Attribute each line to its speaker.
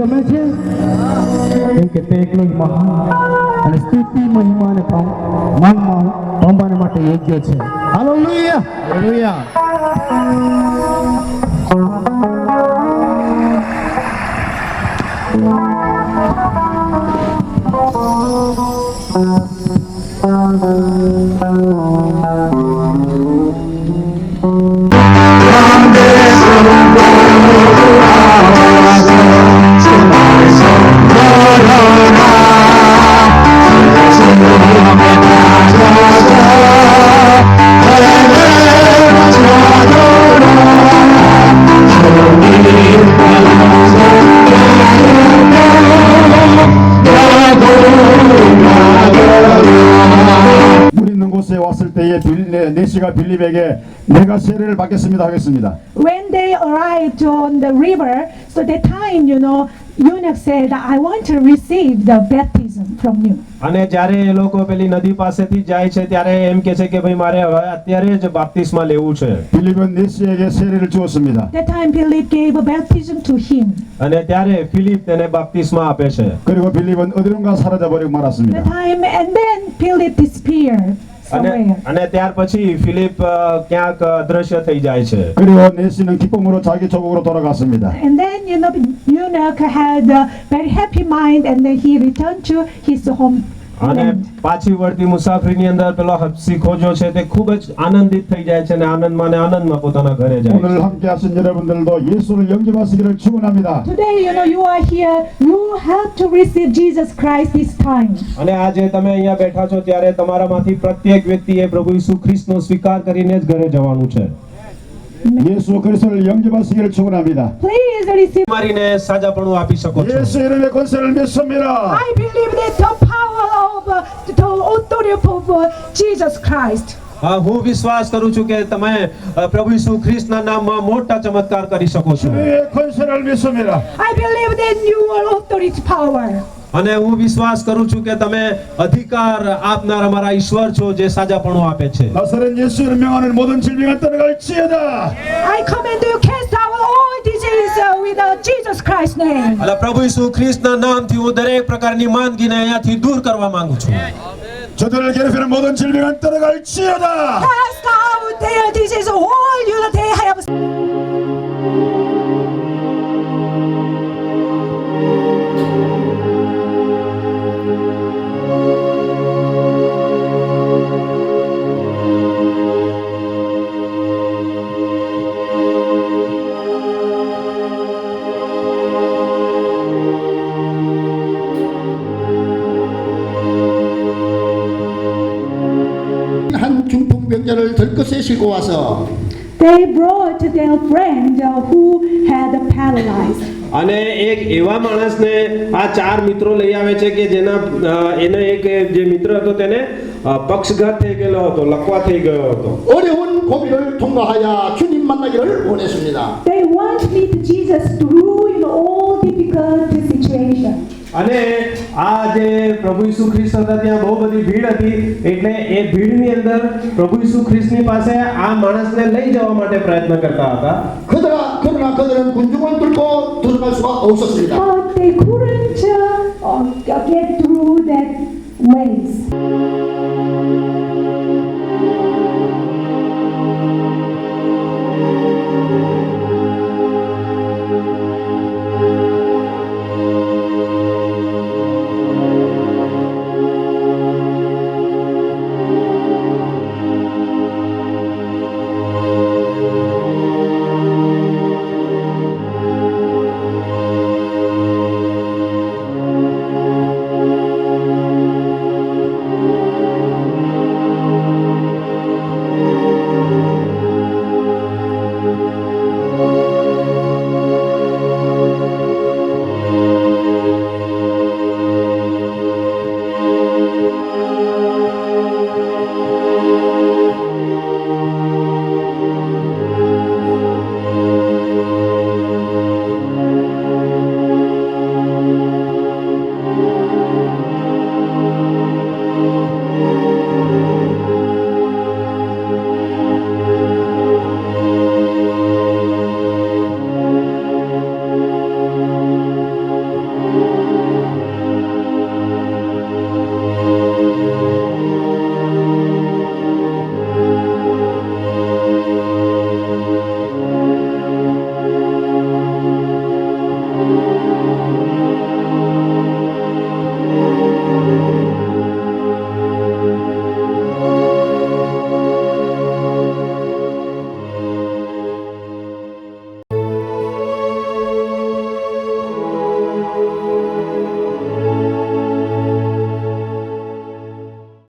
Speaker 1: ગમે છે? કેમ કે તે એકલો જ મહાન અને સ્તુતિ મહિમા અને માનમાં પામવા માટે યોગ્ય છે. હાલેલુયા, હાલેલુયા.
Speaker 2: 네시가 빌립에게 내가 세례를 받겠습니다 하겠습니다.
Speaker 3: When they arrived on the river, so that time, eunuch said, I want to receive the baptism from you.
Speaker 4: અને જ્યારે એ લોકો પેલી નદી પાસેથી જાય છે ત્યારે એમ કહે છે કે ભાઈ મારે હવે અત્યારે જ બાપ્તિસ્મા લેવું છે.
Speaker 2: 빌립은 네시에게 세례를 주었습니다.
Speaker 3: That time Philip gave a baptism to him.
Speaker 4: અને ત્યારે ફિલિપ તેને બાપ્તિસ્મા આપે છે.
Speaker 2: 그리고 빌립은 어디론가 사라져 버리고 말았습니다.
Speaker 3: That time, and then Philip disappeared somewhere.
Speaker 4: અને ત્યાર પછી ફિલિપ ક્યાંક અદ્રશ્ય થઈ જાય છે.
Speaker 2: 그리고 네시는 기쁨으로 자기 조국으로 돌아갔습니다.
Speaker 3: And then, eunuch had a very happy mind, and then he returned to his home.
Speaker 4: અને પાછી વળતી મુસાફરીની અંદર પેલો હબસી ખોજો છે તે ખૂબ જ આનંદિત થઈ જાય છે અને આનંદમાં ને આનંદમાં પોતાના ઘરે જાય છે.
Speaker 2: 오늘 함께 하신 여러분들도 예수를 영접하시기를 축원합니다.
Speaker 3: Today, you are here, you have to receive Jesus Christ this time.
Speaker 4: અને આજે તમે અહીંયા બેઠા છો ત્યારે તમારામાંથી પ્રત્યેક વ્યક્તિએ પ્રભુ ઈસુ ખ્રિસ્તનો સ્વીકાર કરીને જ ઘરે જવાનું છે.
Speaker 2: 예수 그리스도를 영접하시기를 축원합니다.
Speaker 3: Please receive.
Speaker 4: મારીને સાજાપણું આપી શકો છો.
Speaker 2: 예수 이름의 권세를 믿습니다.
Speaker 3: I believe that the power of the authority of Jesus Christ.
Speaker 4: હું વિશ્વાસ કરું છું કે તમે પ્રભુ ઈસુ ખ્રિસ્તના નામમાં મોટા ચમત્કાર કરી શકો છો.
Speaker 2: 주의 권세를 믿습니다.
Speaker 3: I believe that you are authority power.
Speaker 4: અને હું વિશ્વાસ કરું છું કે તમે અધિકાર આપનાર અમારા ઈશ્વર છો જે સાજાપણું આપે છે.
Speaker 2: 나사렛 예수를 명하는 모든 질병은 떠나갈지어다.
Speaker 3: I command you cast out all disease with Jesus Christ's name.
Speaker 4: એટલે પ્રભુ ઈસુ ખ્રિસ્તના નામથી હું દરેક પ્રકારની માંદગીને અહીંયાથી દૂર કરવા માંગુ છું.
Speaker 2: 저들을 괴롭히는 모든 질병은 떠나갈지어다.
Speaker 3: Cast out their disease, all they have.
Speaker 5: 한 중풍병자를 들것에 싣고 와서
Speaker 3: They brought their friend who had paralyzed.
Speaker 4: અને એક એવા માણસને આ ચાર મિત્રો લઈ આવે છે કે એને એક જે મિત્ર હતો તેને પક્ષઘાત થઈ ગયેલો હતો, લકવા થઈ ગયો હતો.
Speaker 5: 어려운 고비를 통과하여 주님 만나기를 원했습니다.
Speaker 3: They want to meet Jesus through all difficult situations.
Speaker 4: અને આ જે પ્રભુ ઈસુ ખ્રિસ્ત હતા ત્યાં બહુ બધી ભીડ હતી એટલે એ ભીડની અંદર પ્રભુ ઈસુ ખ્રિસ્તની પાસે આ માણસને લઈ જવા માટે પ્રયત્ન કરતા હતા.
Speaker 5: 그러나 그들은 군중을 뚫고 들어갈 수가 없었습니다.
Speaker 3: But they